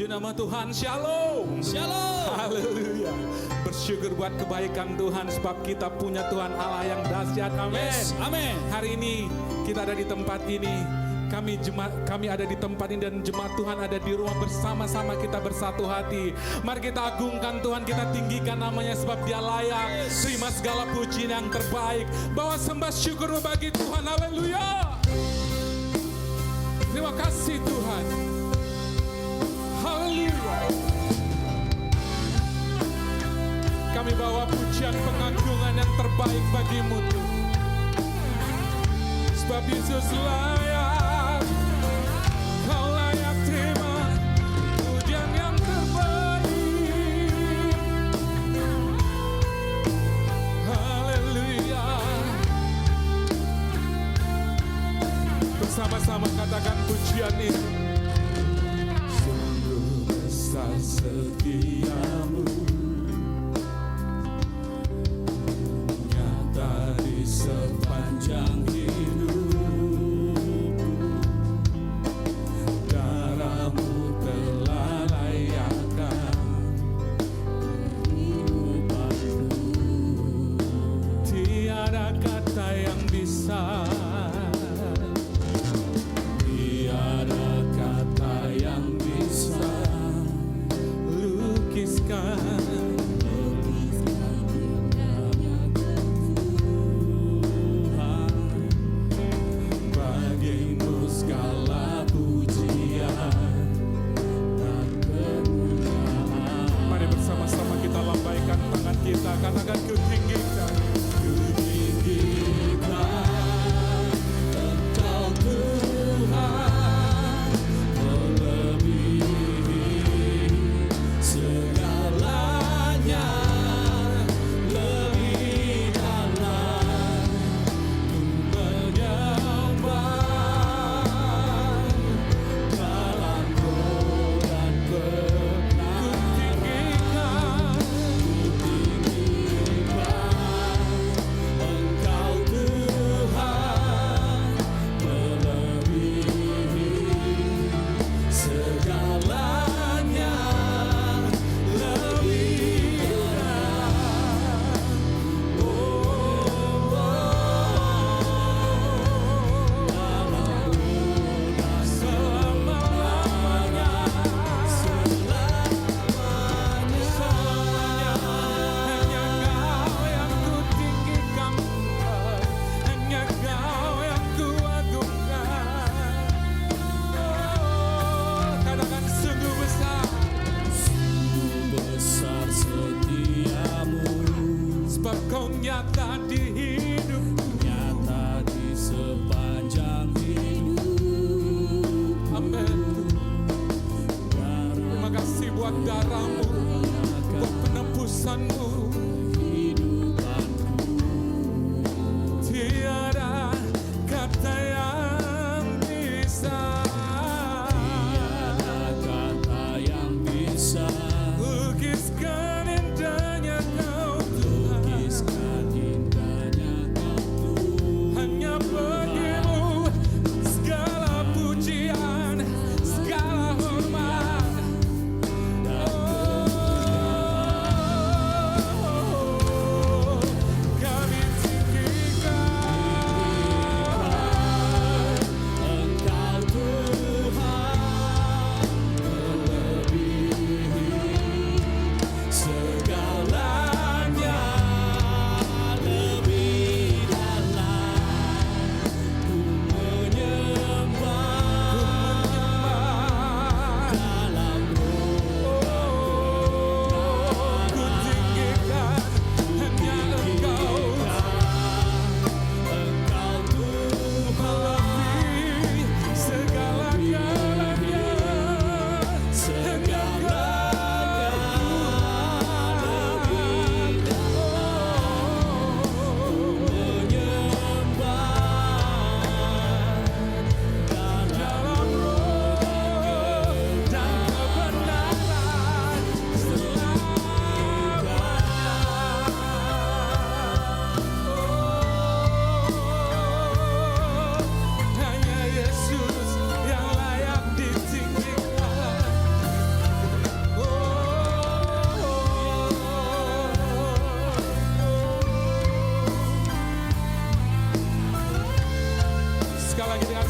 Puji nama Tuhan, Shalom. Shalom. Haleluya. Bersyukur buat kebaikan Tuhan sebab kita punya Tuhan Allah yang dahsyat. Amin. Yes, amin. Hari ini kita ada di tempat ini. Kami ada di tempat ini dan jemaat Tuhan ada di rumah bersama-sama kita bersatu hati. Mari kita agungkan Tuhan, kita tinggikan namanya sebab Dia layak. Terima segala pujian yang terbaik. Bawa sembah syukur bagi Tuhan. Haleluya. Terima kasih Tuhan. Haleluya. Kami bawa pujian pengagungan yang terbaik bagimu Tuhan. Sebab Yesus layak, Kau layak terima pujian yang terbaik. Haleluya. Bersama-sama katakan pujian itu. Sungguh besar setiamu, nyata di sepanjang hidupku. Darahmu telah layakkan kehidupanku. Tiada kata yang bisa, tiada kata yang bisa lukiskan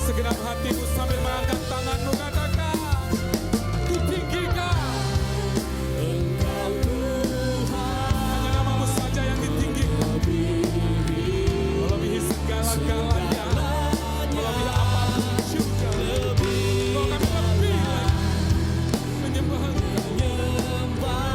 segenap hatimu sambil mengangkat tanganmu katakan, ku tinggikan Engkau Tuhan. Hanya namamu saja yang ditinggikan, melebihi segala-galanya, melebihi apapun juga. Oh, kami lebih menyembah Engkau.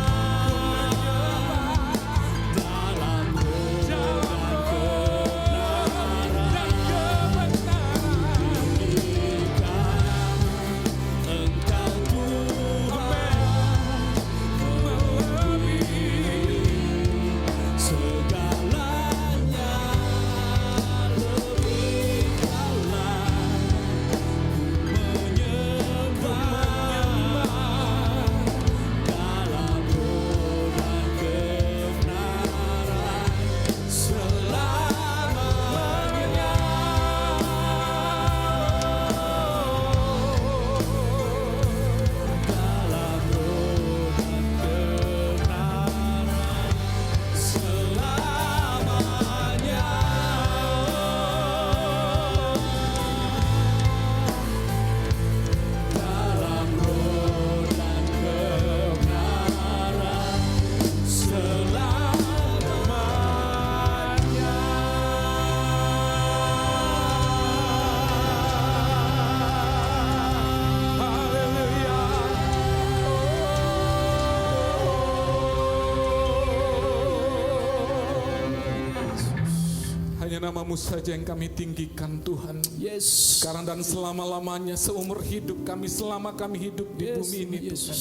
Namamu saja yang kami tinggikan Tuhan. Yes. Sekarang dan selama-lamanya, seumur hidup kami, selama kami hidup di bumi ini Tuhan.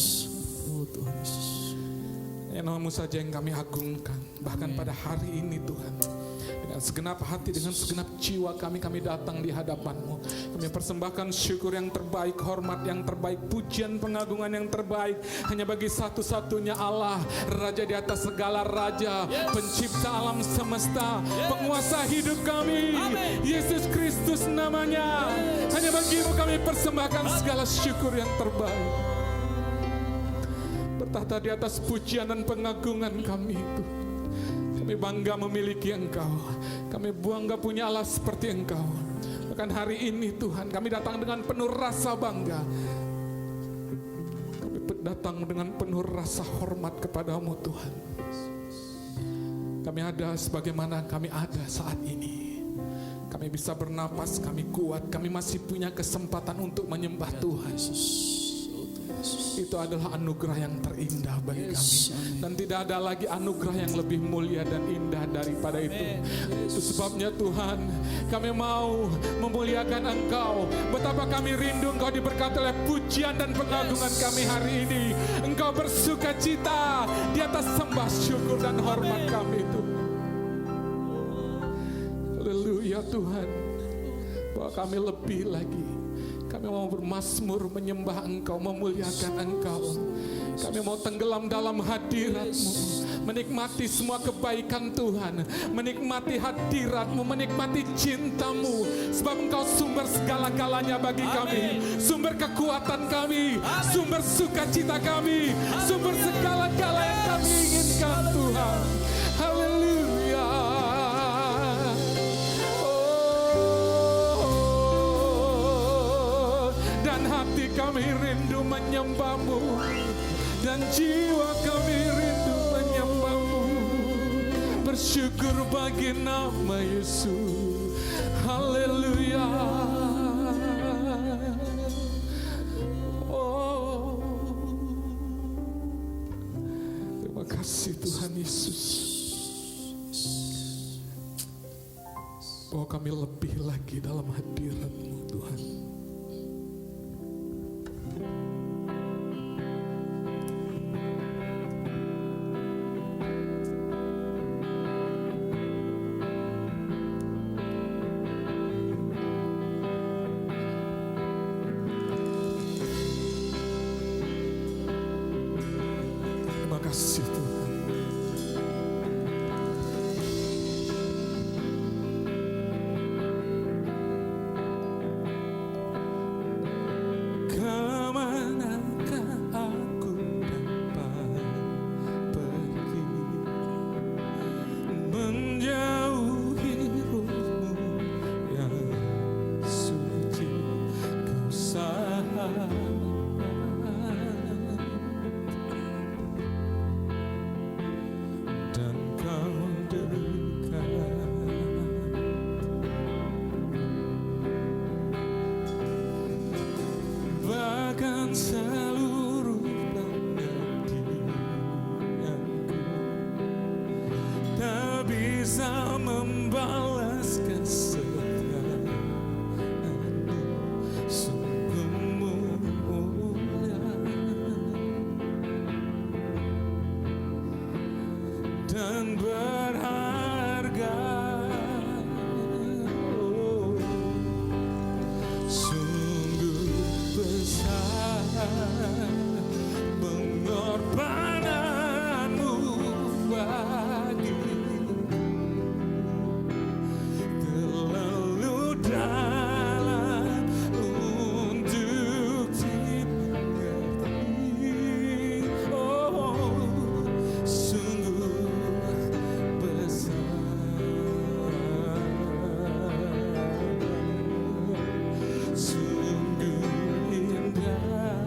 Oh Tuhan Yesus. Ya, namamu saja yang kami agungkan. Bahkan pada hari ini Tuhan, dengan segenap hati, dengan segenap jiwa kami datang di hadapan-Mu. Kami persembahkan syukur yang terbaik, hormat yang terbaik, pujian pengagungan yang terbaik hanya bagi satu-satunya Allah, Raja di atas segala raja, pencipta alam semesta, penguasa hidup kami, Yesus Kristus namanya. Hanya bagi-Mu kami persembahkan segala syukur yang terbaik. Bertahta di atas pujian dan pengagungan kami itu. Kami bangga memiliki Engkau. Kami bangga punya Allah seperti Engkau. Bahkan hari ini Tuhan, kami datang dengan penuh rasa bangga. Kami datang dengan penuh rasa hormat kepadamu Tuhan. Kami ada sebagaimana kami ada saat ini. Kami bisa bernapas, kami kuat, kami masih punya kesempatan untuk menyembah Tuhan. Itu adalah anugerah yang terindah bagi kami. Dan tidak ada lagi anugerah yang lebih mulia dan indah daripada itu. Itu sebabnya Tuhan, kami mau memuliakan Engkau. Betapa kami rindu Engkau diberkati oleh pujian dan pengagungan kami hari ini. Engkau bersuka cita di atas sembah syukur dan hormat kami itu. Haleluya Tuhan, bahwa kami lebih lagi. Kami mau bermazmur menyembah Engkau, memuliakan Engkau. Kami mau tenggelam dalam hadirat-Mu, menikmati semua kebaikan Tuhan, menikmati hadirat-Mu, menikmati cinta-Mu. Sebab Engkau sumber segala-galanya bagi kami, sumber kekuatan kami, sumber sukacita kami, sumber segala-gala yang kami inginkan Tuhan. Haleluya. Dan hati kami rindu menyembah-Mu, dan jiwa kami rindu menyembah-Mu. Bersyukur bagi nama Yesus. Haleluya. Oh, terima kasih Tuhan Yesus, bahwa kami lebih lagi dalam hadirat-Mu Tuhan. Kasih Tuhan. mencurahkan seluruh pengabdianku, tak bisa membalas kesetiaanmu, sungguh mulia dan berharga. Sungguh besar pengorbananmu bagiku, terlalu dalam untuk dimengerti. Oh, sungguh besar, sungguh indah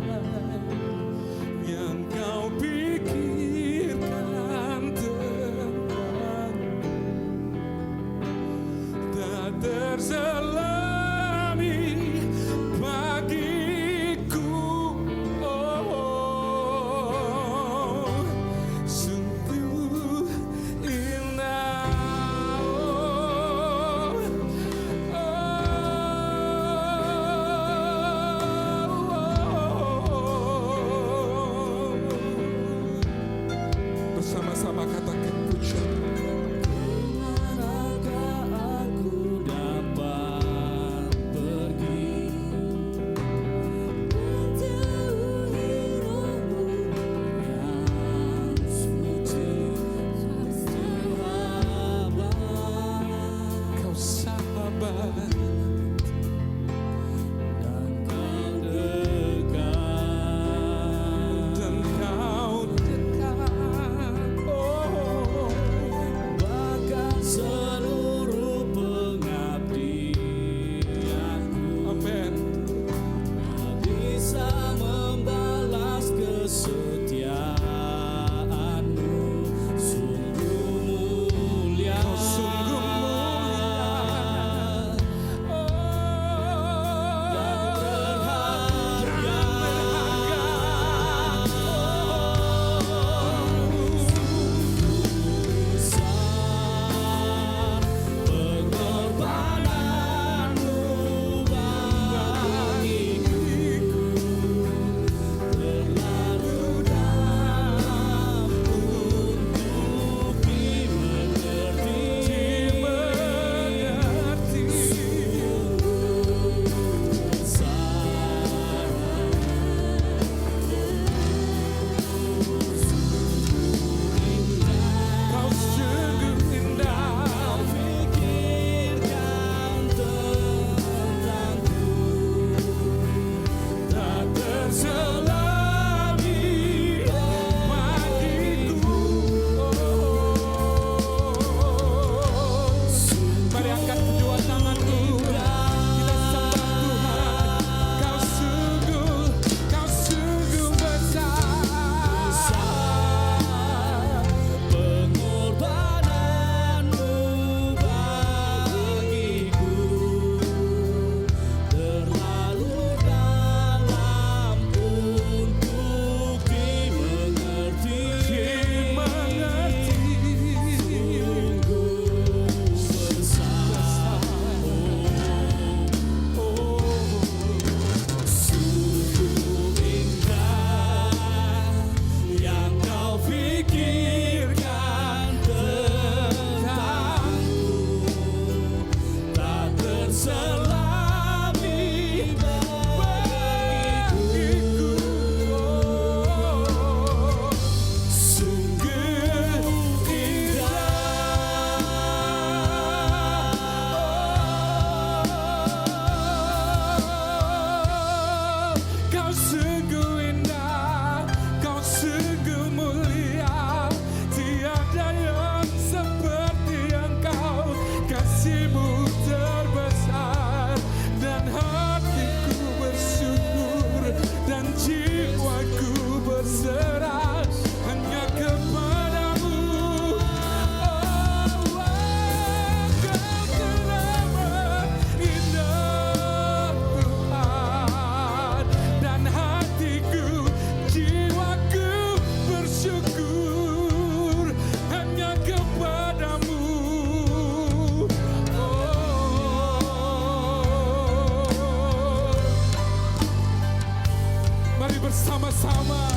bersama-sama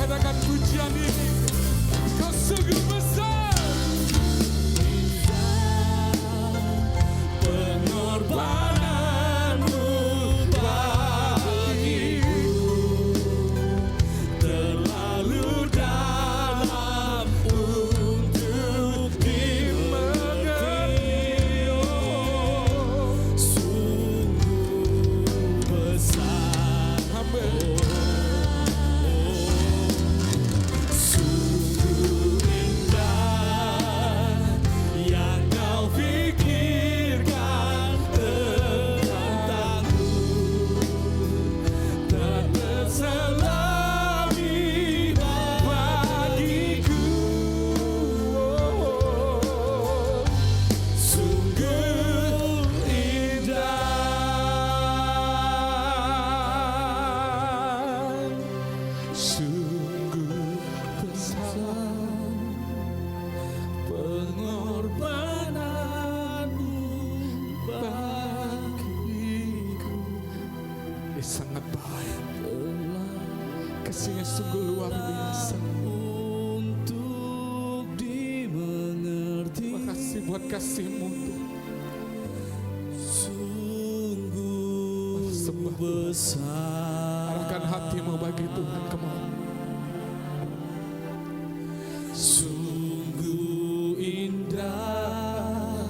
katakan pujian ini. Kau sungguh besar, pengorbananmu bagiku terlalu dalam untuk dimengerti. Oh, sungguh besar, amin. Sungguh indah yang kau pikirkan tentangku, tak terselami bagiku. Oh, sungguh indah, sungguh besar pengorbananmu bagiku. Sangat baik, kasihnya sungguh luar biasa untuk dimengerti. Makasih buat kasihmu Tuhan. Sungguh besar. Arahkan hatimu bagi Tuhan, kemana? Sungguh indah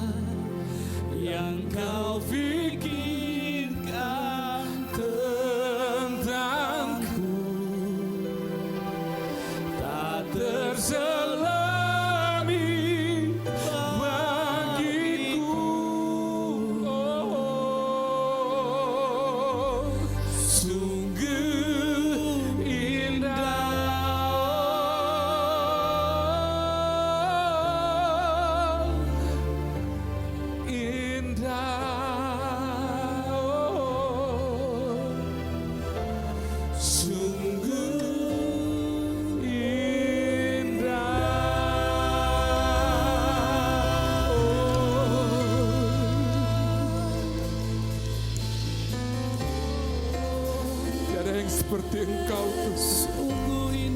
yang kau pikirkan tentangku, tak terselami bagiku. Oh, sungguh indah, indah, oh, sungguh indah, oh. Tiada yang seperti Engkau Tuhan.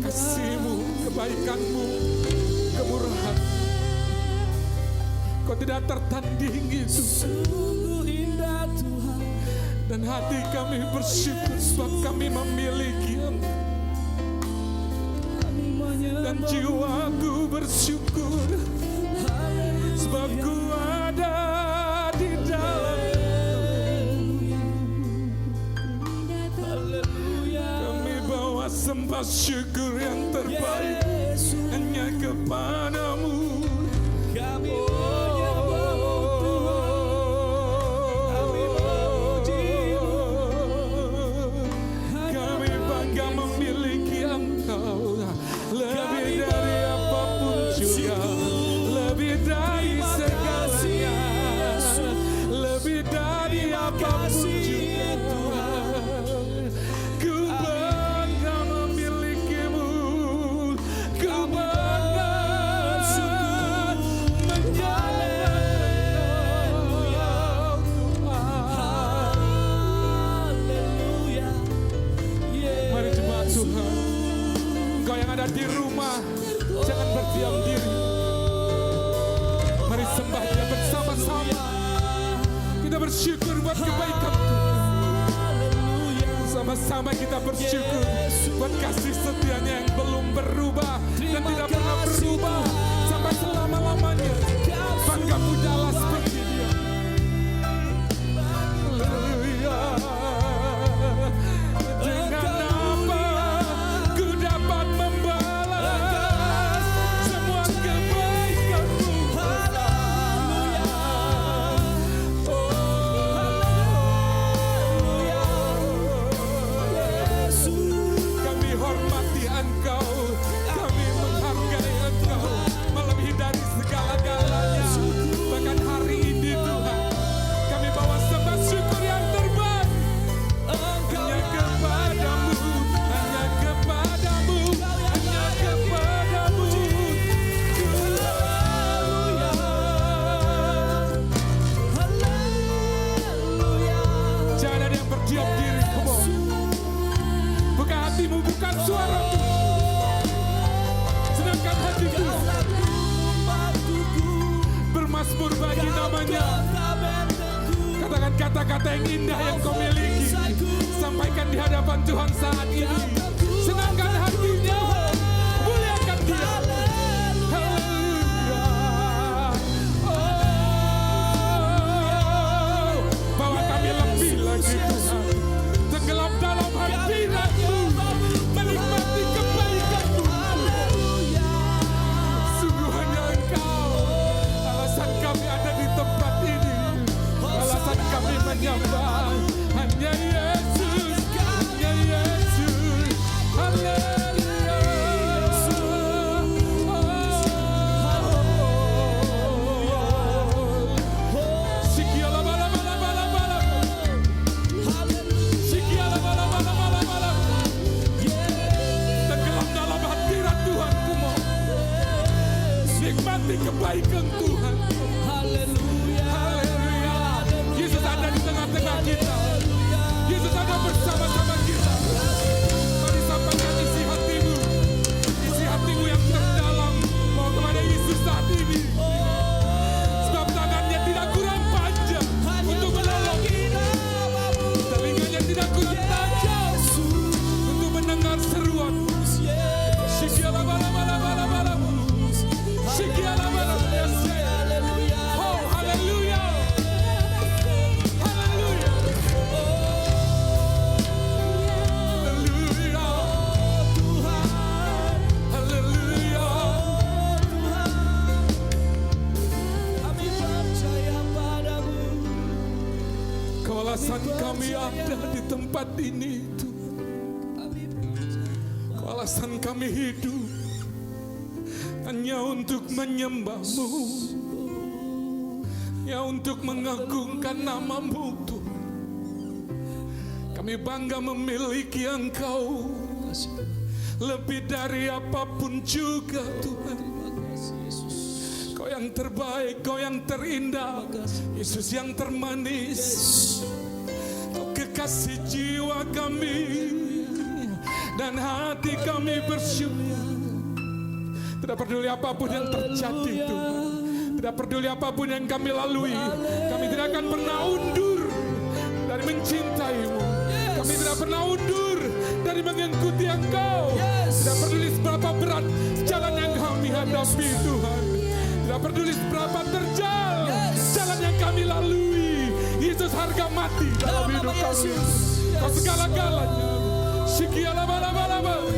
Kasih-Mu, kebaikan-Mu, kemurahan. Kau tidak tertandingi Tuhan. Dan hati kami bersyukur sebab kami memiliki Engkau. Dan jiwaku bersyukur sebab ku ada di dalam. Kami bawa sembah syukur yang terbaik hanya kepadamu. Kami bangga memiliki Engkau, lebih dari apapun juga, lebih dari segalanya, lebih dari apapun juga. Ku bangga memilikimu, ku bangga menjalankanmu ya Tuhan. Mari jemaat Tuhan, Engkau yang ada di rumah, jangan berdiam diri. Mari sembah Dia bersama-sama. Kita bersyukur buat kebaikan Tuhan. Sama-sama kita bersyukur buat kasih setianya yang belum berubah dan tidak pernah berubah sampai selama-lamanya. Bangga mudalah seperti Dia. Haleluya. Dengan apa ku dapat membalas semua kebaikan-Mu. Haleluya. Oh, haleluya. Yesus, kami hormati Engkau, kami menghargai Engkau, bukan suara Tuhan, sedangkan hati Tuhan bermazmur bagi namanya. Katakan kata-kata yang indah yang kau miliki, sampaikan di hadapan Tuhan saat ini. Senangkan hatinya, muliakan Dia. Haleluya. Oh, bawa kami lebih lagi Tuhan, tenggelam dalam hadirat-Mu, menikmati kebaikan-Mu. Sungguh hanya Engkau alasan kami ada di tempat ini, alasan kami menyembah hanya Yesus, hanya Yesus. Haleluya. Sikiala bala bala bala bala. Sikiala bala bala bala bala. Tenggelam dalam hadirat Tuhan semua. Nikmati kebaikan Tuhan. Haleluya. Yesus ada di tengah-tengah kita. Yesus ada bersama-sama kita. Mari sampaikan isi hatimu. Isi hatimu yang terdalam mau kepada Yesus saat ini. Sebab tangannya tidak kurang panjang untuk menolong. Telinganya tidak kurang tajam untuk mendengar seruan. Sikiala bala bala bala bala. Sikiala bala bala. Oh, haleluya. Haleluya. Haleluya. Haleluya. Kau alasan kami ada di tempat ini, Tuhan. Kau alasan kami hidup hanya untuk menyembah-Mu, ya untuk mengagungkan nama-Mu, Tuhan. Kami bangga memiliki Engkau lebih dari apapun juga, Tuhan. Kau yang terbaik, Kau yang terindah, Yesus yang termanis. Kau kekasih jiwa kami dan hati kami bersyukur. Tidak peduli apapun yang terjadi, Tuhan. Tidak peduli apapun yang kami lalui, kami tidak akan pernah undur dari mencintai-Mu. Kami tidak pernah undur dari mengikuti Engkau. Tidak peduli seberapa berat jalan yang kami hadapi, Tuhan. Tidak peduli seberapa terjal jalan yang kami lalui. Yesus harga mati dalam hidup kami. Kau segala-galanya. Sikiala bala bala bala.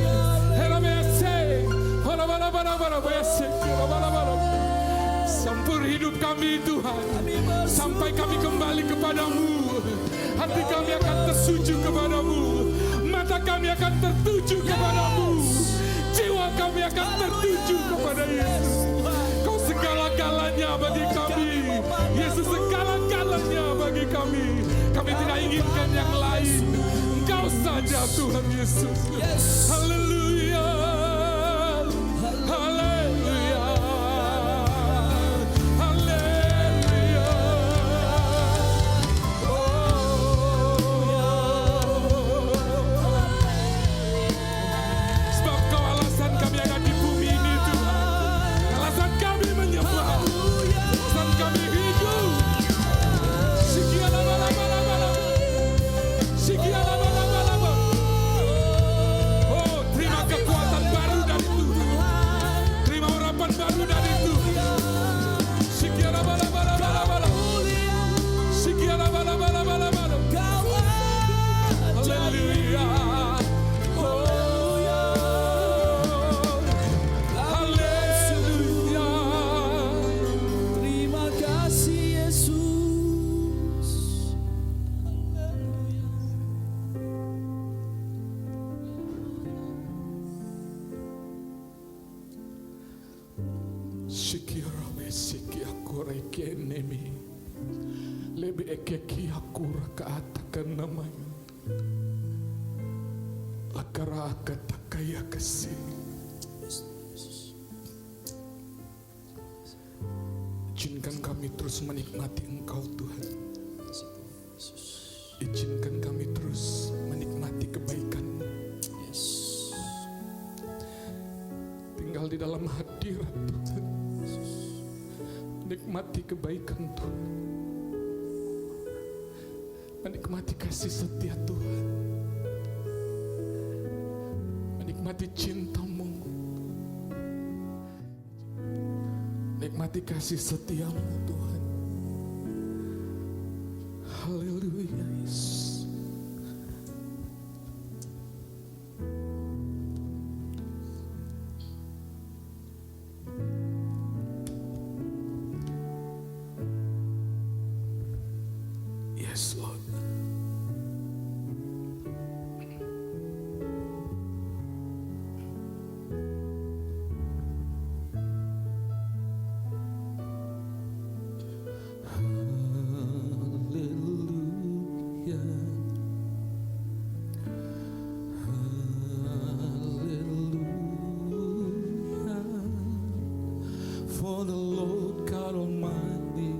Herabese. Bala bala bala bala bala. Sikiala bala bala. Sempur hidup kami, Tuhan. Sampai kami kembali kepadamu, hati kami akan tertuju kepadamu, mata kami akan tertuju kepadamu, jiwa kami akan tertuju kepada Yesus. Kau segala-galanya bagi kami, Yesus segala-galanya bagi kami. Kami tidak inginkan yang lain, Engkau saja Tuhan Yesus. Haleluya. Haleluya. Izinkan kami terus menikmati Engkau, Tuhan. Izinkan kami terus menikmati kebaikan-Mu. dalam hadirat Tuhan, menikmati kebaikan Tuhan, menikmati kasih setia Tuhan, menikmati cinta-Mu, menikmati kasih setia-Mu Tuhan. Haleluya Yesus. Yes, Lord. For the Lord God Almighty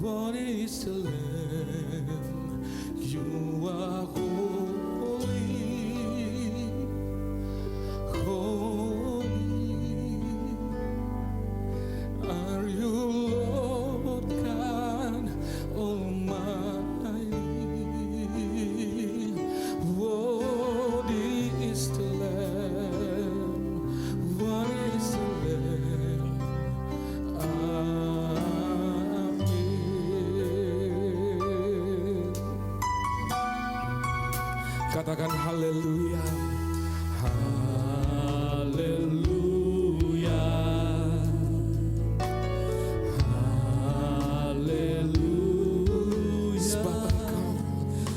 what is the Lamb? You are holy, holy. Are you Lord God Almighty? What is the Lamb? What is the Lamb? Katakan haleluya, haleluya, haleluya.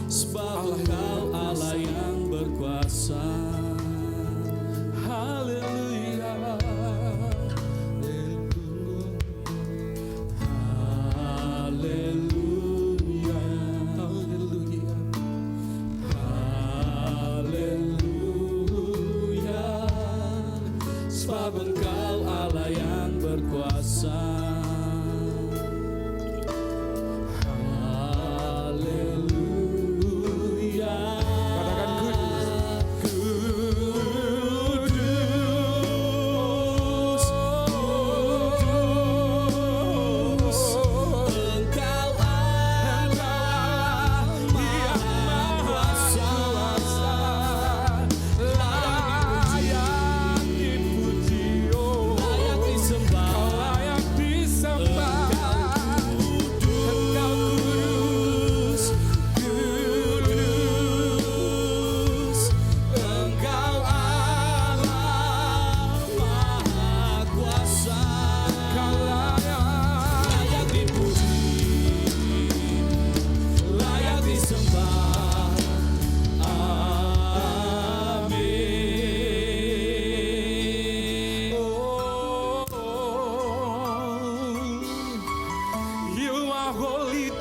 Sebab Engkau Allah yang berkuasa. Haleluya, haleluya, haleluya. Sebab Engkau Allah yang berkuasa. Haleluya. Katakan kudus, kudus, kudus. Engkau Allah yang Maha Kuasa.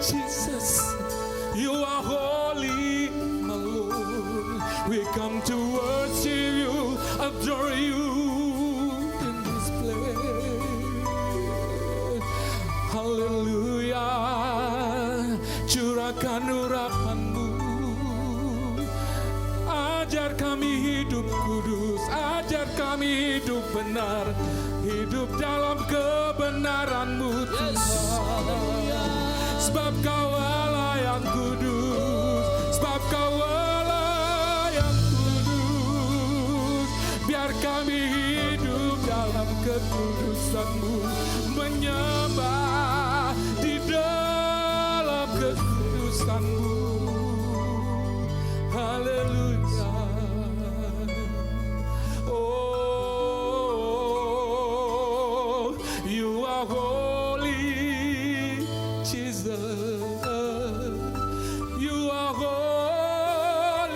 Jesus, you are holy, my Lord. We come to worship you, adore you in this place. Haleluya. Curahkan urapan-Mu, ajar kami hidup kudus, ajar kami hidup benar, hidup dalam kebenaran-Mu Tuhan. Sebab Kau Allah yang kudus, sebab Kau Allah yang kudus. Biar kami hidup dalam kekudusan-Mu, menyembah di dalam kekudusan-Mu. Haleluya. Oh, you are holy, Jesus. You are holy,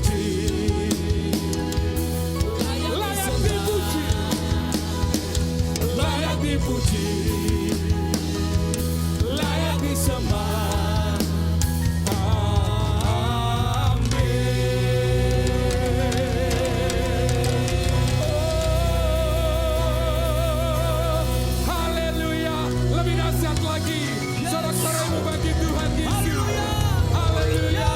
dipuji, layak dipuji, layak dipuji, layak disembah. Haleluya. Lebih dahsyat lagi, sorak-sorai bagi Tuhan Yesus. Haleluya.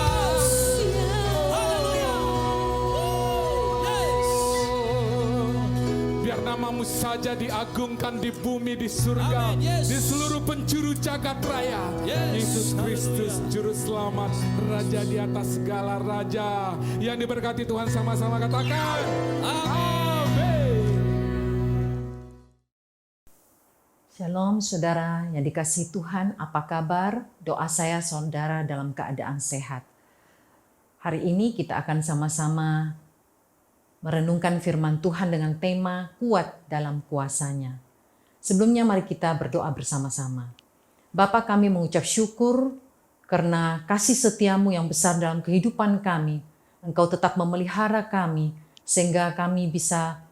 Biar namamu saja diagungkan di bumi, di surga, di seluruh penjuru jagat raya. Yesus Kristus Juru Selamat, Raja di atas segala raja. Yang diberkati Tuhan sama-sama katakan amin. Shalom saudara yang dikasihi Tuhan, apa kabar? Doa saya saudara dalam keadaan sehat. Hari ini kita akan sama-sama merenungkan firman Tuhan dengan tema kuat dalam kuasa-Nya. Sebelumnya mari kita berdoa bersama-sama. Bapa, kami mengucap syukur karena kasih setiamu yang besar dalam kehidupan kami. Engkau tetap memelihara kami sehingga kami bisa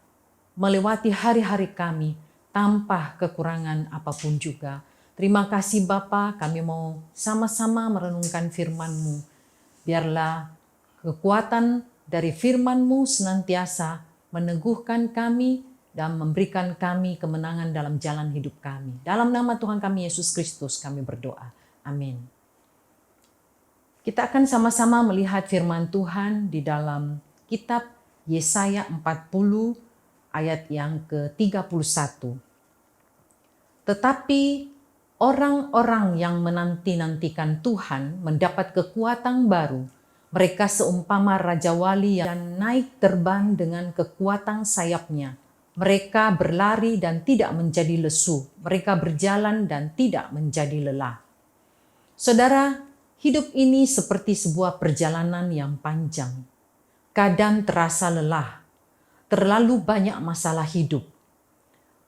melewati hari-hari kami tanpa kekurangan apapun juga. Terima kasih Bapa, kami mau sama-sama merenungkan firman-Mu. Biarlah kekuatan dari firman-Mu senantiasa meneguhkan kami dan memberikan kami kemenangan dalam jalan hidup kami. Dalam nama Tuhan kami Yesus Kristus kami berdoa. Amin. Kita akan sama-sama melihat firman Tuhan di dalam kitab Yesaya 40 ayat yang ke-31. Tetapi orang-orang yang menanti-nantikan Tuhan mendapat kekuatan baru. Mereka seumpama Raja Wali yang naik terbang dengan kekuatan sayapnya. Mereka berlari dan tidak menjadi lesu. Mereka berjalan dan tidak menjadi lelah. Saudara, hidup ini seperti sebuah perjalanan yang panjang. Kadang terasa lelah. Terlalu banyak masalah hidup.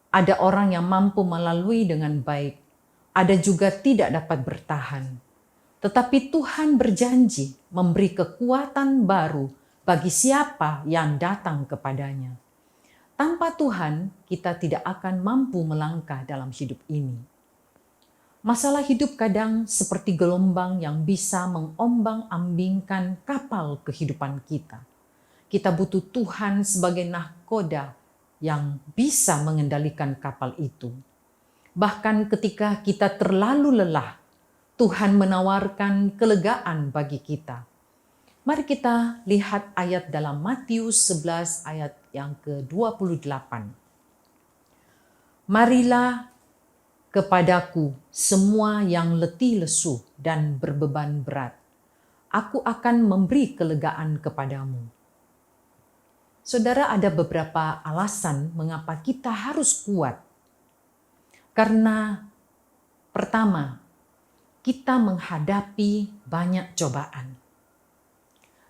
Ada orang yang mampu melalui dengan baik. Ada juga tidak dapat bertahan. Tetapi Tuhan berjanji memberi kekuatan baru bagi siapa yang datang kepadanya. Tanpa Tuhan, kita tidak akan mampu melangkah dalam hidup ini. Masalah hidup kadang seperti gelombang yang bisa mengombang-ambingkan kapal kehidupan kita. Kita butuh Tuhan sebagai nahkoda yang bisa mengendalikan kapal itu. Bahkan ketika kita terlalu lelah, Tuhan menawarkan kelegaan bagi kita. Mari kita lihat ayat dalam Matius 11 ayat yang ke-28. Marilah kepadaku semua yang letih lesu dan berbeban berat. Aku akan memberi kelegaan kepadamu. Saudara, ada beberapa alasan mengapa kita harus kuat. Karena pertama, kita menghadapi banyak cobaan.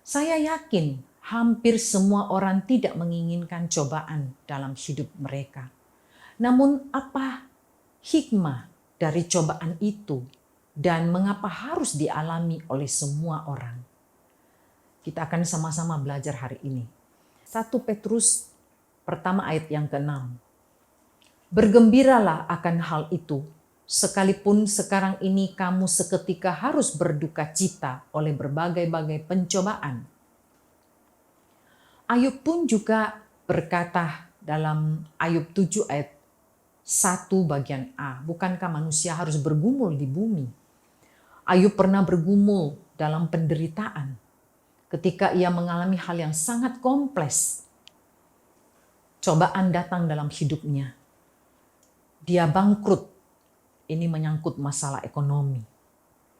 Saya yakin hampir semua orang tidak menginginkan cobaan dalam hidup mereka. Namun apa hikmah dari cobaan itu dan mengapa harus dialami oleh semua orang? Kita akan sama-sama belajar hari ini. 1 Petrus pertama ayat yang ke-6. Bergembiralah akan hal itu, sekalipun sekarang ini kamu seketika harus berduka cita oleh berbagai-bagai pencobaan. Ayub pun juga berkata dalam Ayub 7 ayat 1 bagian A, bukankah manusia harus bergumul di bumi? Ayub pernah bergumul dalam penderitaan ketika ia mengalami hal yang sangat kompleks. Cobaan datang dalam hidupnya. Dia bangkrut. Ini menyangkut masalah ekonomi.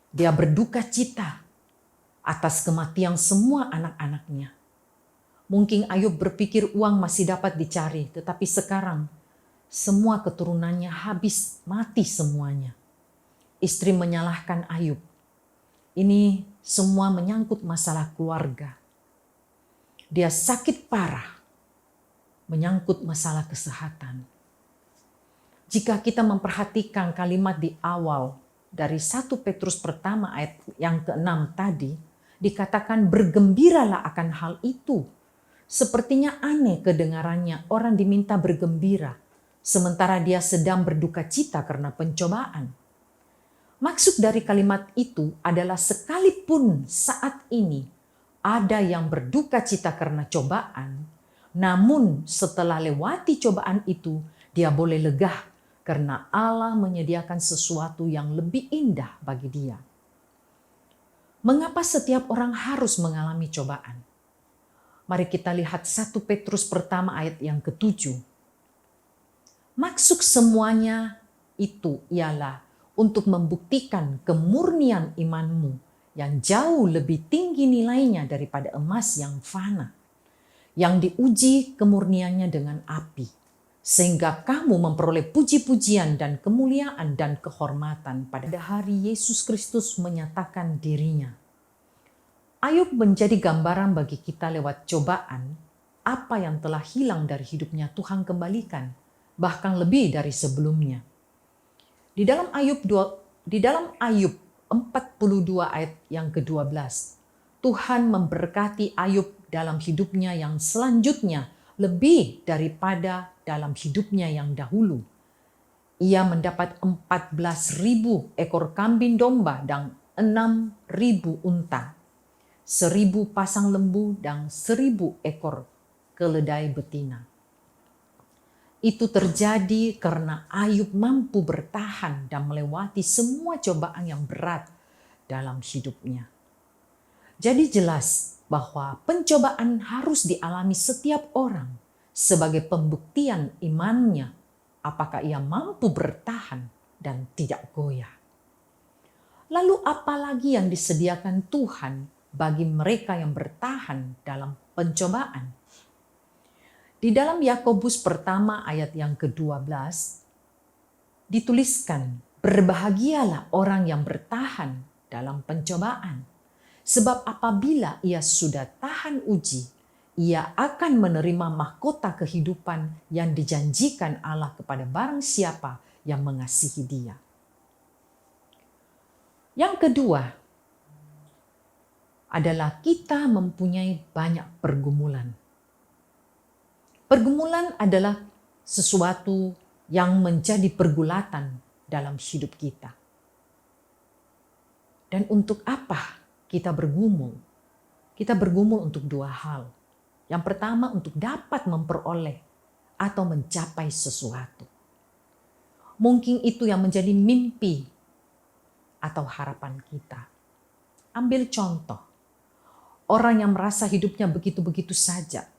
Dia berduka cita atas kematian semua anak-anaknya. Mungkin Ayub berpikir uang masih dapat dicari, tetapi sekarang semua keturunannya habis, mati semuanya. Istri menyalahkan Ayub. Ini semua menyangkut masalah keluarga. Dia sakit parah, menyangkut masalah kesehatan. Jika kita memperhatikan kalimat di awal dari 1 Petrus pertama ayat yang ke-6 tadi, dikatakan bergembiralah akan hal itu. Sepertinya aneh kedengarannya orang diminta bergembira, sementara dia sedang berduka cita karena pencobaan. Maksud dari kalimat itu adalah sekalipun saat ini ada yang berduka cita karena cobaan, namun setelah lewati cobaan itu dia boleh lega karena Allah menyediakan sesuatu yang lebih indah bagi dia. Mengapa setiap orang harus mengalami cobaan? Mari kita lihat 1 Petrus pertama ayat yang ke-7. Maksud semuanya itu ialah untuk membuktikan kemurnian imanmu yang jauh lebih tinggi nilainya daripada emas yang fana, yang diuji kemurniannya dengan api, sehingga kamu memperoleh puji-pujian dan kemuliaan dan kehormatan pada hari Yesus Kristus menyatakan dirinya. Ayub menjadi gambaran bagi kita lewat cobaan, apa yang telah hilang dari hidupnya Tuhan kembalikan, bahkan lebih dari sebelumnya. Di dalam Ayub 42 ayat yang ke-12, Tuhan memberkati Ayub dalam hidupnya yang selanjutnya lebih daripada dalam hidupnya yang dahulu. Ia mendapat 14.000 ekor kambing domba dan 6.000 unta, 1.000 pasang lembu dan 1.000 ekor keledai betina. Itu terjadi karena Ayub mampu bertahan dan melewati semua cobaan yang berat dalam hidupnya. Jadi jelas bahwa pencobaan harus dialami setiap orang sebagai pembuktian imannya, apakah ia mampu bertahan dan tidak goyah. Lalu apalagi yang disediakan Tuhan bagi mereka yang bertahan dalam pencobaan? Di dalam Yakobus pertama ayat yang ke-12 dituliskan, berbahagialah orang yang bertahan dalam pencobaan. Sebab apabila ia sudah tahan uji, ia akan menerima mahkota kehidupan yang dijanjikan Allah kepada barang siapa yang mengasihi dia. Yang kedua adalah kita mempunyai banyak pergumulan. Pergumulan adalah sesuatu yang menjadi pergulatan dalam hidup kita. Dan untuk apa kita bergumul? Kita bergumul untuk dua hal. Yang pertama untuk dapat memperoleh atau mencapai sesuatu. Mungkin itu yang menjadi mimpi atau harapan kita. Ambil contoh. Orang yang merasa hidupnya begitu-begitu saja.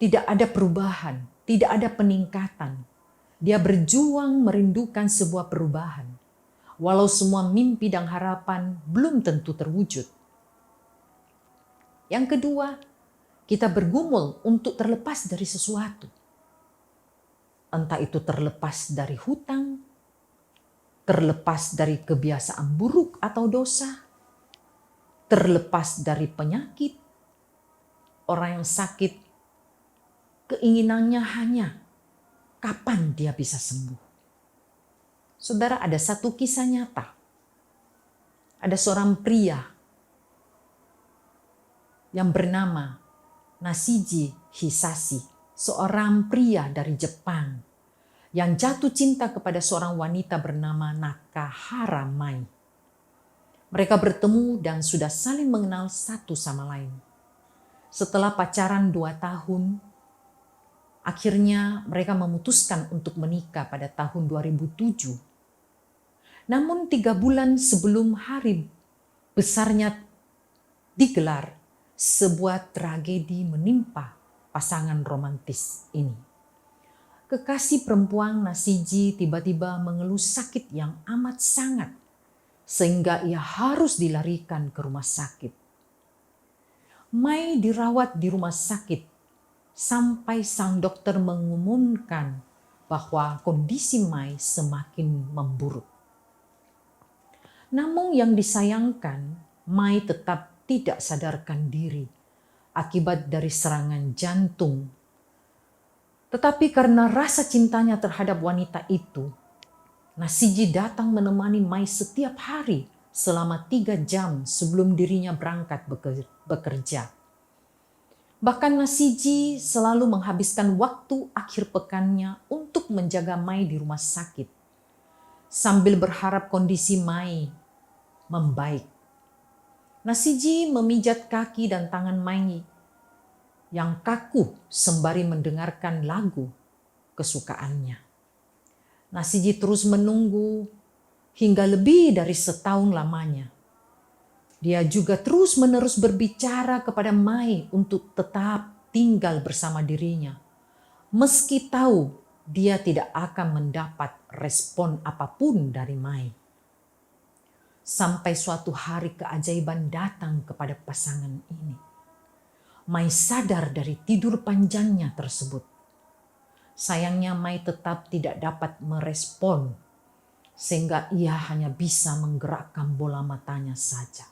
Tidak ada perubahan, tidak ada peningkatan. Dia berjuang merindukan sebuah perubahan. Walau semua mimpi dan harapan belum tentu terwujud. Yang kedua, kita bergumul untuk terlepas dari sesuatu. Entah itu terlepas dari hutang, terlepas dari kebiasaan buruk atau dosa, terlepas dari penyakit. Orang yang sakit, keinginannya hanya kapan dia bisa sembuh. Saudara, ada satu kisah nyata. Ada seorang pria yang bernama Nashiji Hisashi, seorang pria dari Jepang yang jatuh cinta kepada seorang wanita bernama Nakahara Mai. Mereka bertemu dan sudah saling mengenal satu sama lain. Setelah pacaran 2 tahun, akhirnya mereka memutuskan untuk menikah pada tahun 2007. Namun 3 bulan sebelum hari besarnya digelar, sebuah tragedi menimpa pasangan romantis ini. Kekasih perempuan Nashiji tiba-tiba mengeluh sakit yang amat sangat, sehingga ia harus dilarikan ke rumah sakit. Mai dirawat di rumah sakit sampai sang dokter mengumumkan bahwa kondisi Mai semakin memburuk. Namun yang disayangkan, Mai tetap tidak sadarkan diri akibat dari serangan jantung. Tetapi karena rasa cintanya terhadap wanita itu, Nashiji datang menemani Mai setiap hari selama 3 jam sebelum dirinya berangkat bekerja. Bahkan Nasiji selalu menghabiskan waktu akhir pekannya untuk menjaga Mai di rumah sakit, sambil berharap kondisi Mai membaik. Nasiji memijat kaki dan tangan Mai yang kaku sembari mendengarkan lagu kesukaannya. Nasiji terus menunggu hingga lebih dari setahun lamanya. Dia juga terus-menerus berbicara kepada Mai untuk tetap tinggal bersama dirinya, meski tahu dia tidak akan mendapat respon apapun dari Mai. Sampai suatu hari keajaiban datang kepada pasangan ini. Mai sadar dari tidur panjangnya tersebut. Sayangnya Mai tetap tidak dapat merespon, sehingga ia hanya bisa menggerakkan bola matanya saja.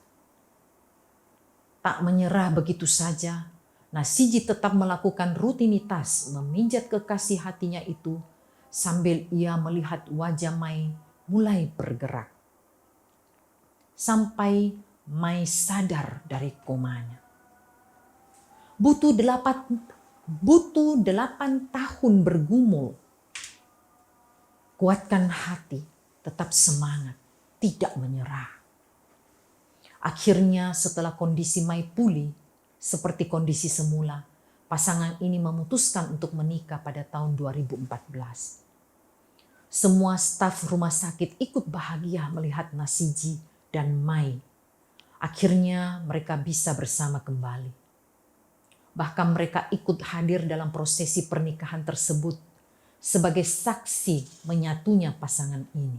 Tak menyerah begitu saja, Nasiji tetap melakukan rutinitas memijat kekasih hatinya itu sambil ia melihat wajah Mai mulai bergerak. Sampai Mai sadar dari komanya. Butuh 8 tahun bergumul. Kuatkan hati, tetap semangat, tidak menyerah. Akhirnya setelah kondisi Mai pulih seperti kondisi semula, pasangan ini memutuskan untuk menikah pada tahun 2014. Semua staf rumah sakit ikut bahagia melihat Nasiji dan Mai. Akhirnya mereka bisa bersama kembali. Bahkan mereka ikut hadir dalam prosesi pernikahan tersebut sebagai saksi menyatunya pasangan ini.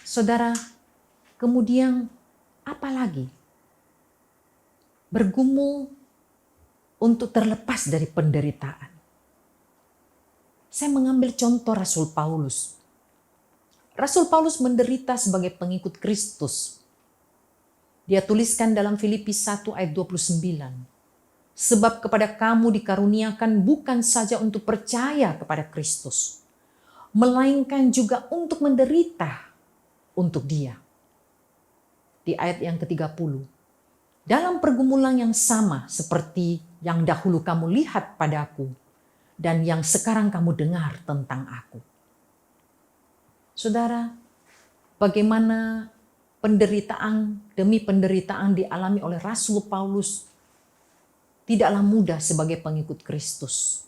Saudara, kemudian apa lagi? Bergumul untuk terlepas dari penderitaan. Saya mengambil contoh Rasul Paulus. Rasul Paulus menderita sebagai pengikut Kristus. Dia tuliskan dalam Filipi 1 ayat 29. Sebab kepada kamu dikaruniakan bukan saja untuk percaya kepada Kristus, melainkan juga untuk menderita untuk Dia. Di ayat yang ke-30. Dalam pergumulan yang sama seperti yang dahulu kamu lihat padaku dan yang sekarang kamu dengar tentang aku. Saudara, bagaimana penderitaan demi penderitaan dialami oleh Rasul Paulus tidaklah mudah sebagai pengikut Kristus.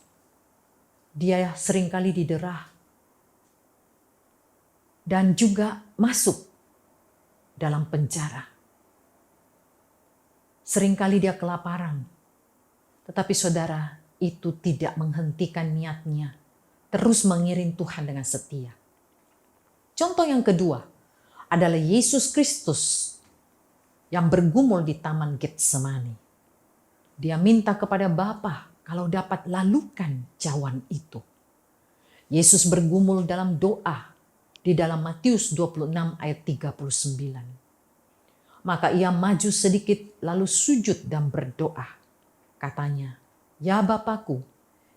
Dia seringkali diderah dan juga masuk dalam penjara. Seringkali dia kelaparan. Tetapi saudara, itu tidak menghentikan niatnya terus mengiring Tuhan dengan setia. Contoh yang kedua adalah Yesus Kristus yang bergumul di Taman Getsemani. Dia minta kepada Bapa kalau dapat lalukan cawan itu. Yesus bergumul dalam doa di dalam Matius 26 ayat 39. Maka ia maju sedikit lalu sujud dan berdoa. Katanya, "Ya Bapakku,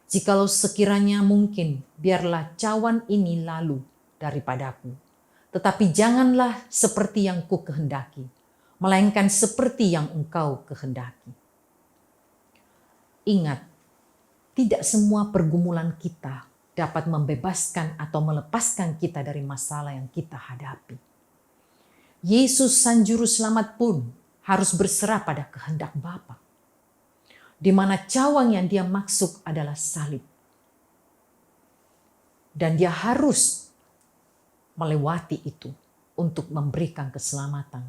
jikalau sekiranya mungkin, biarlah cawan ini lalu daripadaku. Tetapi janganlah seperti yang ku kehendaki, melainkan seperti yang Engkau kehendaki." Ingat, tidak semua pergumulan kita dapat membebaskan atau melepaskan kita dari masalah yang kita hadapi. Yesus Sang Juru Selamat pun harus berserah pada kehendak Bapa, di mana cawang yang dia maksud adalah salib. Dan dia harus melewati itu untuk memberikan keselamatan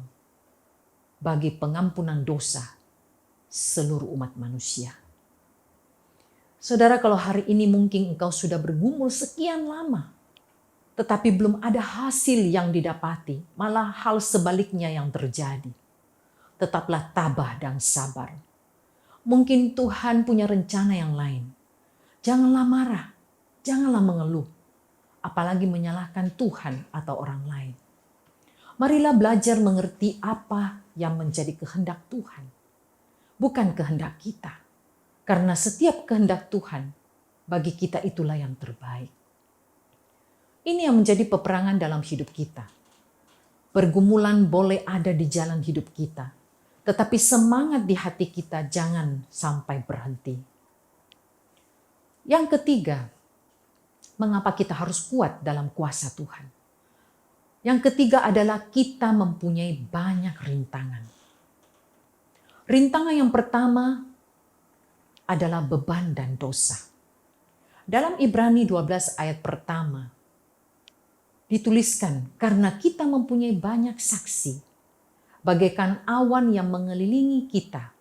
bagi pengampunan dosa seluruh umat manusia. Saudara, kalau hari ini mungkin engkau sudah bergumul sekian lama, tetapi belum ada hasil yang didapati, malah hal sebaliknya yang terjadi. Tetaplah tabah dan sabar. Mungkin Tuhan punya rencana yang lain. Janganlah marah, janganlah mengeluh, apalagi menyalahkan Tuhan atau orang lain. Marilah belajar mengerti apa yang menjadi kehendak Tuhan, bukan kehendak kita. Karena setiap kehendak Tuhan bagi kita itulah yang terbaik. Ini yang menjadi peperangan dalam hidup kita. Pergumulan boleh ada di jalan hidup kita, tetapi semangat di hati kita jangan sampai berhenti. Yang ketiga, mengapa kita harus kuat dalam kuasa Tuhan? Yang ketiga adalah kita mempunyai banyak rintangan. Rintangan yang pertama adalah beban dan dosa. Dalam Ibrani 12 ayat pertama, dituliskan, karena kita mempunyai banyak saksi, bagaikan awan yang mengelilingi kita,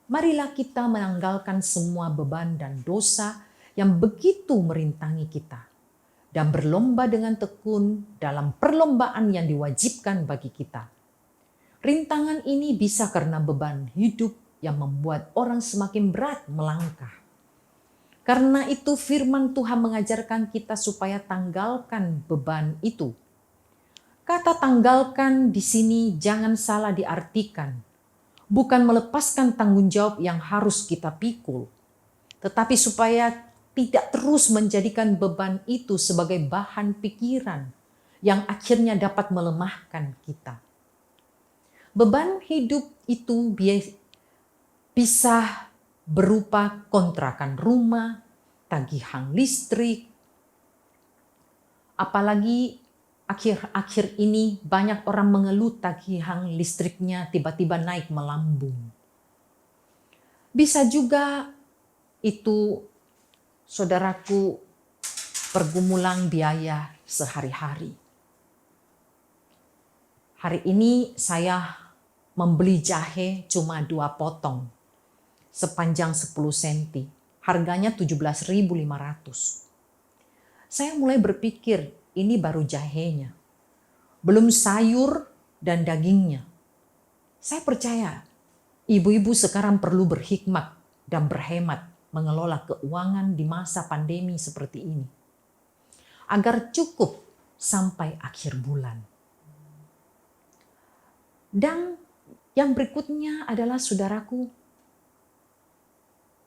marilah kita menanggalkan semua beban dan dosa yang begitu merintangi kita, dan berlomba dengan tekun dalam perlombaan yang diwajibkan bagi kita. Rintangan ini bisa karena beban hidup yang membuat orang semakin berat melangkah. Karena itu firman Tuhan mengajarkan kita supaya tanggalkan beban itu. Kata tanggalkan di sini jangan salah diartikan. Bukan melepaskan tanggung jawab yang harus kita pikul. Tetapi supaya tidak terus menjadikan beban itu sebagai bahan pikiran yang akhirnya dapat melemahkan kita. Beban hidup itu bisa berupa kontrakan rumah, tagihan listrik. Apalagi akhir-akhir ini banyak orang mengeluh tagihan listriknya tiba-tiba naik melambung. Bisa juga itu, saudaraku, pergumulan biaya sehari-hari. Hari ini saya membeli jahe cuma 2 potong. Sepanjang 10 cm, harganya 17.500. Saya mulai berpikir, ini baru jahenya, belum sayur dan dagingnya. Saya percaya ibu-ibu sekarang perlu berhikmat dan berhemat mengelola keuangan di masa pandemi seperti ini, agar cukup sampai akhir bulan. Dan yang berikutnya adalah, saudaraku,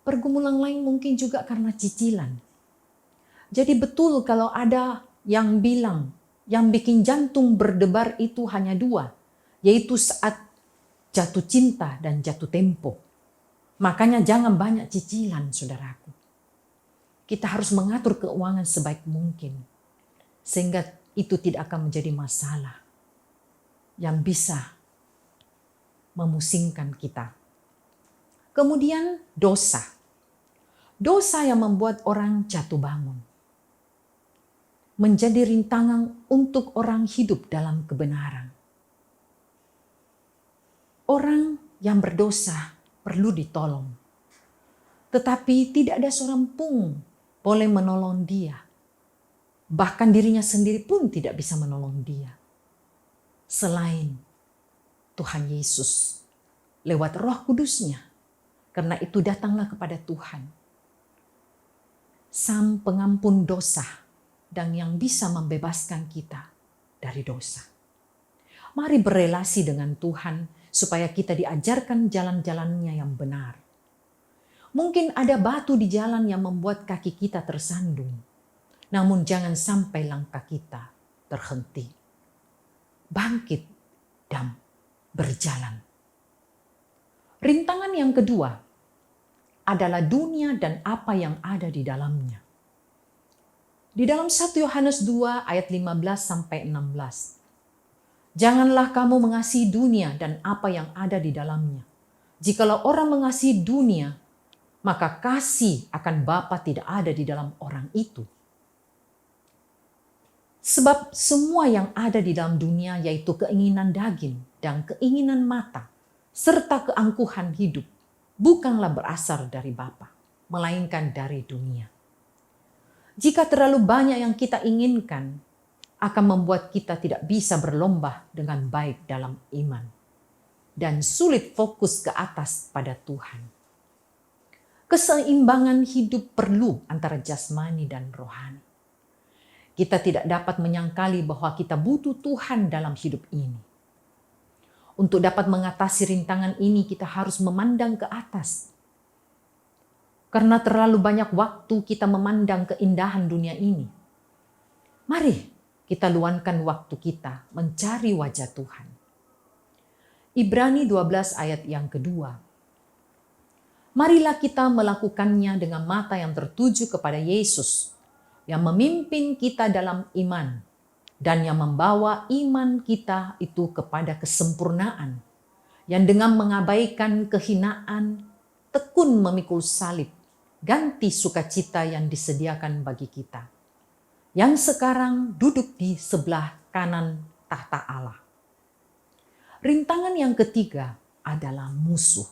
pergumulan lain mungkin juga karena cicilan. Jadi betul kalau ada yang bilang yang bikin jantung berdebar itu hanya 2, yaitu saat jatuh cinta dan jatuh tempo. Makanya jangan banyak cicilan, saudaraku. Kita harus mengatur keuangan sebaik mungkin, sehingga itu tidak akan menjadi masalah yang bisa memusingkan kita. Kemudian dosa. Dosa yang membuat orang jatuh bangun. Menjadi rintangan untuk orang hidup dalam kebenaran. Orang yang berdosa perlu ditolong. Tetapi tidak ada seorang pun boleh menolong dia. Bahkan dirinya sendiri pun tidak bisa menolong dia. Selain Tuhan Yesus lewat Roh Kudus-Nya. Karena itu datanglah kepada Tuhan, Sang Pengampun dosa dan yang bisa membebaskan kita dari dosa. Mari berelasi dengan Tuhan supaya kita diajarkan jalan-jalannya yang benar. Mungkin ada batu di jalan yang membuat kaki kita tersandung. Namun jangan sampai langkah kita terhenti. Bangkit dan berjalan. Rintangan yang kedua adalah dunia dan apa yang ada di dalamnya. Di dalam 1 Yohanes 2 ayat 15-16. Janganlah kamu mengasihi dunia dan apa yang ada di dalamnya. Jikalau orang mengasihi dunia, maka kasih akan Bapa tidak ada di dalam orang itu. Sebab semua yang ada di dalam dunia, yaitu keinginan daging dan keinginan mata, serta keangkuhan hidup, bukanlah berasal dari Bapa, melainkan dari dunia. Jika terlalu banyak yang kita inginkan, akan membuat kita tidak bisa berlomba dengan baik dalam iman. Dan sulit fokus ke atas pada Tuhan. Keseimbangan hidup perlu antara jasmani dan rohani. Kita tidak dapat menyangkali bahwa kita butuh Tuhan dalam hidup ini. Untuk dapat mengatasi rintangan ini, kita harus memandang ke atas. Karena terlalu banyak waktu kita memandang keindahan dunia ini. Mari kita luangkan waktu kita mencari wajah Tuhan. Ibrani 12 ayat yang kedua. Marilah kita melakukannya dengan mata yang tertuju kepada Yesus, yang memimpin kita dalam iman, dan yang membawa iman kita itu kepada kesempurnaan, yang dengan mengabaikan kehinaan, tekun memikul salib, ganti sukacita yang disediakan bagi kita, yang sekarang duduk di sebelah kanan tahta Allah. Rintangan yang ketiga adalah musuh.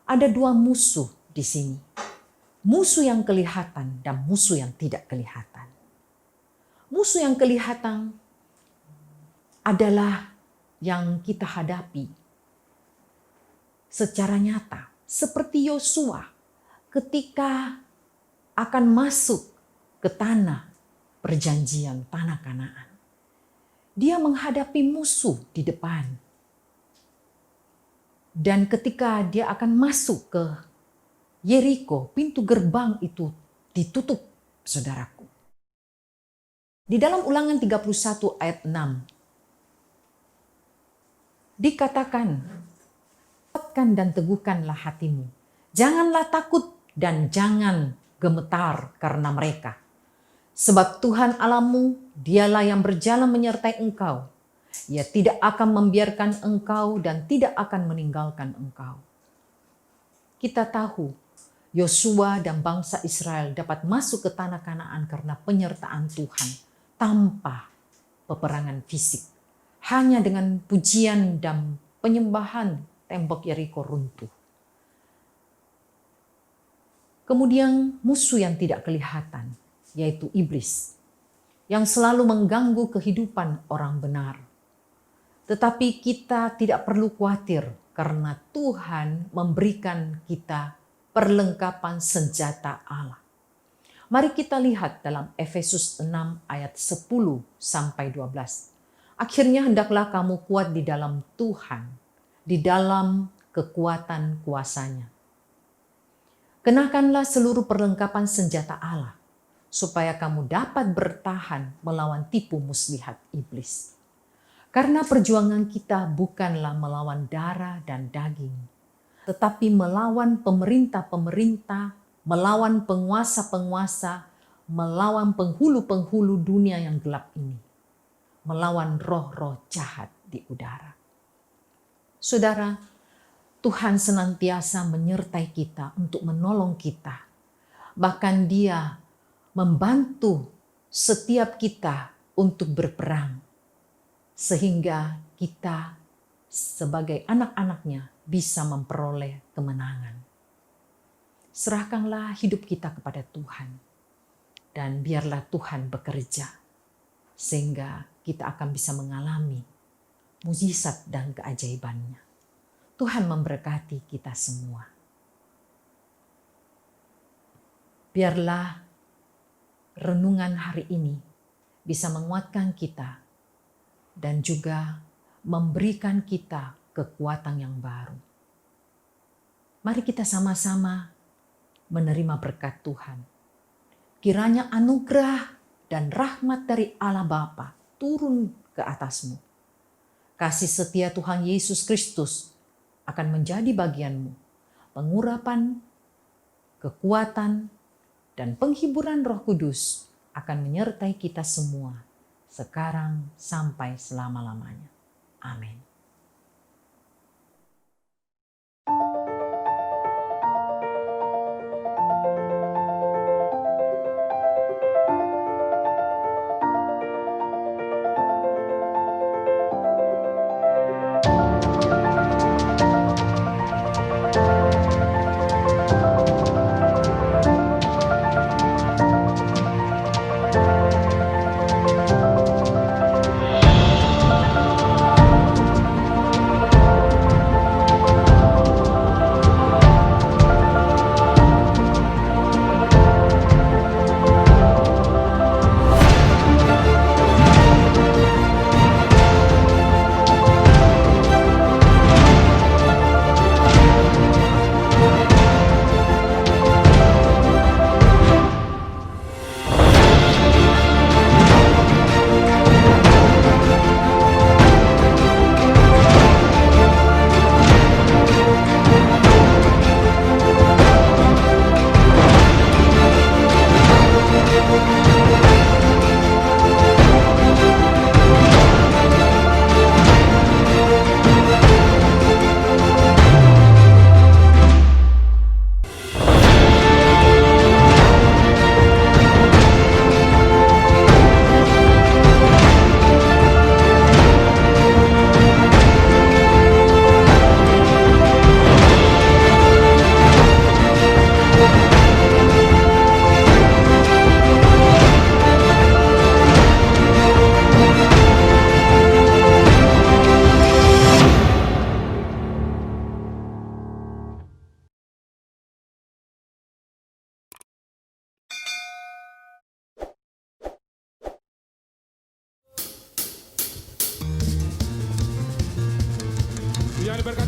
Ada dua musuh di sini. Musuh yang kelihatan dan musuh yang tidak kelihatan. Musuh yang kelihatan adalah yang kita hadapi secara nyata. Seperti Yosua ketika akan masuk ke tanah perjanjian, tanah Kanaan. Dia menghadapi musuh di depan. Dan ketika dia akan masuk ke Yeriko, pintu gerbang itu ditutup, saudaraku. Di dalam Ulangan 31 ayat 6, dikatakan, kuatkan dan teguhkanlah hatimu. Janganlah takut dan jangan gemetar karena mereka. Sebab Tuhan Allahmu, dialah yang berjalan menyertai engkau. Ia tidak akan membiarkan engkau dan tidak akan meninggalkan engkau. Kita tahu Yosua dan bangsa Israel dapat masuk ke tanah Kanaan karena penyertaan Tuhan tanpa peperangan fisik. Hanya dengan pujian dan penyembahan tembok Yeriko runtuh. Kemudian musuh yang tidak kelihatan, yaitu iblis, yang selalu mengganggu kehidupan orang benar. Tetapi kita tidak perlu khawatir karena Tuhan memberikan kita perlengkapan senjata Allah. Mari kita lihat dalam Efesus 6 ayat 10 sampai 12. Akhirnya hendaklah kamu kuat di dalam Tuhan, di dalam kekuatan kuasanya. Kenakanlah seluruh perlengkapan senjata Allah, supaya kamu dapat bertahan melawan tipu muslihat iblis. Karena perjuangan kita bukanlah melawan darah dan daging, tetapi melawan pemerintah-pemerintah, melawan penguasa-penguasa, melawan penghulu-penghulu dunia yang gelap ini, melawan roh-roh jahat di udara. Saudara, Tuhan senantiasa menyertai kita untuk menolong kita. Bahkan Dia membantu setiap kita untuk berperang. Sehingga kita sebagai anak-anaknya bisa memperoleh kemenangan. Serahkanlah hidup kita kepada Tuhan. Dan biarlah Tuhan bekerja. Sehingga kita akan bisa mengalami mujizat dan keajaibannya. Tuhan memberkati kita semua. Biarlah renungan hari ini bisa menguatkan kita dan juga memberikan kita kekuatan yang baru. Mari kita sama-sama menerima berkat Tuhan. Kiranya anugerah dan rahmat dari Allah Bapa turun ke atasmu. Kasih setia Tuhan Yesus Kristus akan menjadi bagianmu. Pengurapan, kekuatan, dan penghiburan Roh Kudus akan menyertai kita semua sekarang sampai selama-lamanya. Amin.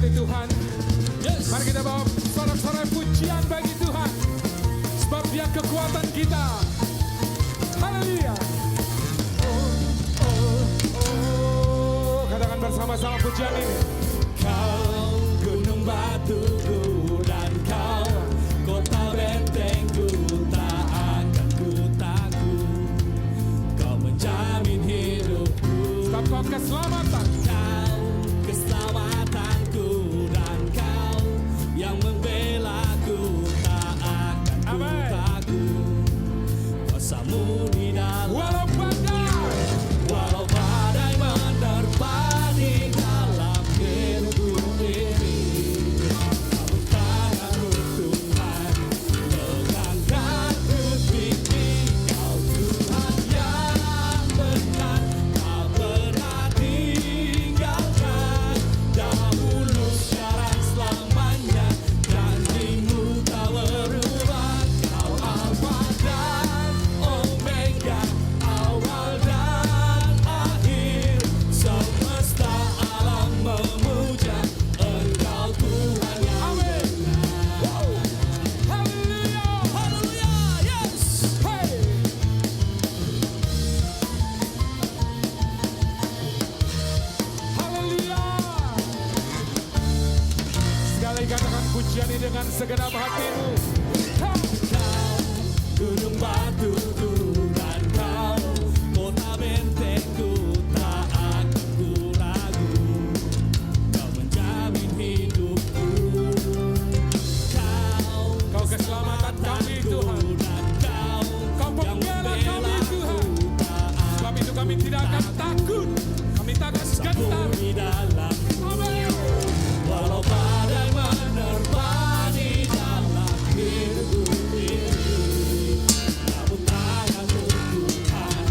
diberkati Tuhan. Mari kita bawa sorak-sorai pujian bagi Tuhan. Sebab Dia kekuatan kita. Haleluya. Katakan bersama-sama pujian ini. Kau gunung batuku dan kau kota bentengku, tak akan ku takut. Kau menjamin hidupku. Sebab Kau keselamatan. Kau keselamatanku dan kau yang membelaku, tak akan ku Amin. takut. Kuasamu di dalam Walau badai walau badai menerpa di dalam hidupku ini, namun tanganmu Tuhan mengangkatku tinggi. Kau Tuhan yang benar, tak pernah tinggalkan. Dahulu sekarang selamanya, janjimu tak berubah. Kau Alfa dan Omega, awal dan akhir. Semesta alam memuja Engkau Tuhan yang benar. Haleluya. Haleluya, yes. Hey. Haleluya. Sekali katakan pujian ini dengan segenap hatimu. Ha. Kau gunung batuku dan kau kota bentengku, tak akan ku ragu. Kau menjamin hidupku. Kau keselamatan kami Tuhan. Dan kau Kau yang pembela kami Tuhan. membelaku, Sebab itu kami tidak akan takut. Kami tak akan gentar. di dalam Amin. walau badai menerpa di dalam hidupku ini, namun tanganmu Tuhan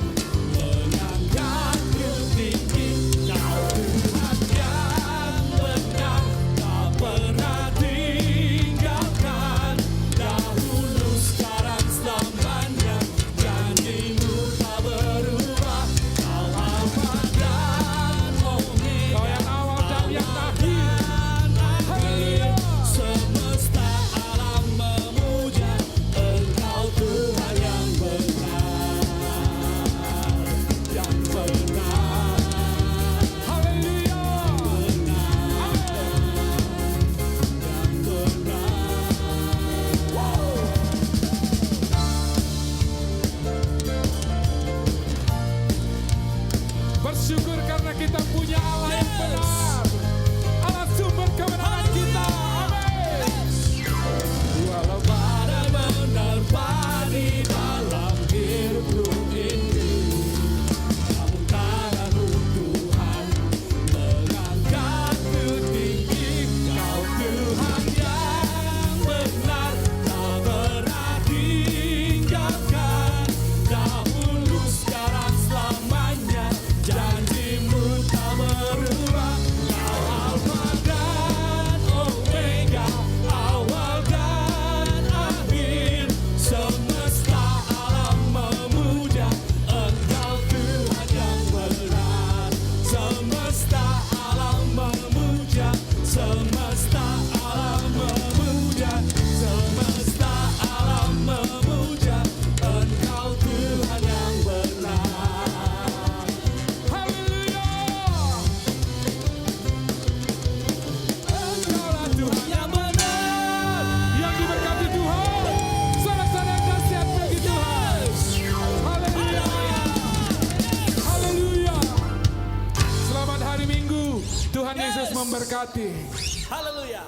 mengangkatku tinggi. Kau Tuhan yang benar, tak pernah tinggalkan. Dahulu sekarang selamanya, janjimu tak berubah. Kau Alfa dan Omega, Kau yang awal dan yang akhir. Haleluya. semesta alam memuja Engkau Tuhan yang benar, yang benar, Haleluya. yang benar. Bersyukur karena kita punya Allah yang benar. Allah sumber kebenaran kita. Amin. Walau badai menerpa di dalam hidupku ini, namun tanganmu Tuhan mengangkatku tinggi. Kau Tuhan yang benar, tak pernah tinggalkan. Dahulu sekarang selamanya, janjimu tak berubah. Kau Alfa dan Omega, awal dan akhir. Semesta alam memuja Engkau Tuhan yang benar. Semesta alam memuja, semesta alam memuja, semesta alam memuja Engkau Tuhan yang benar. Haleluya. Engkaulah Tuhan Yang benar. yang diberkati Tuhan. Sorak-sorai yang dahsyat bagi Tuhan. Haleluya. Haleluya. Selamat hari Minggu. Tuhan Yesus memberkati. Haleluya.